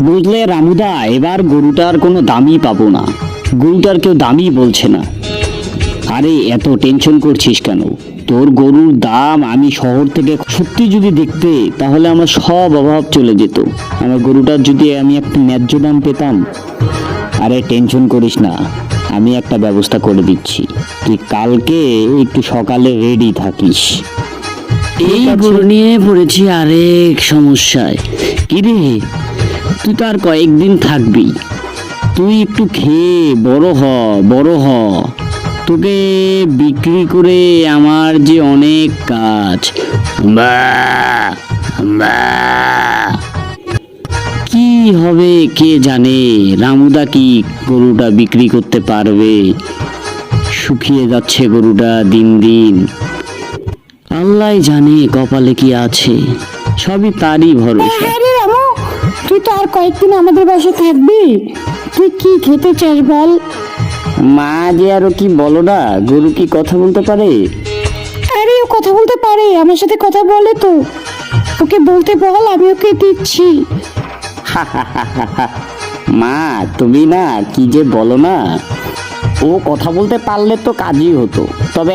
বুঝলে রামুদা, এবার গরুটার কোনো দামই পাবো না। গরুটার কেউ দামই বলছে না। আরে এত টেনশন করছিস কেন? তোর গরুর দাম আমি শহর থেকে সত্যি যদি দেখতে, তাহলে আমার সব অভাব চলে যেত। আমার গরুটার যদি আমি একটা ন্যায্য দাম পেতাম। আরে টেনশন করিস না, আমি একটা ব্যবস্থা করে দিচ্ছি। তুই কালকে একটু সকালে রেডি থাকিস। এই গরু নিয়ে পড়েছি আরেক সমস্যায়। কিরে, তুই তো আর কয়েকদিন থাকবি। তুই একটু খেয়ে বড় হ। তোকে বিক্রি করে আমার যে অনেক কাজ। বা বা কি হবে কে জানে? রামুদা কি গরুটা বিক্রি করতে পারবে? শুকিয়ে যাচ্ছে গরুটা দিন দিন। আল্লাহ জানে কপালে কি আছে, সবই তারই ভরসা। আরে রামু, তুই তো আর কয়েকদিন আমাদের বাসায় থাকবি। তুই কি খেতে চাস বল? মা যে আরো কি বলো না, গরু কি কথা বলতে পারে? আরে ও কথা বলতে পারে, আমার সাথে কথা বলে তো। ওকে বলতে বল, আমি ওকে দিচ্ছি। মা তুমি না কি যে বলো না, ও কথা বলতে পারলে তো কাজই হতো। তবে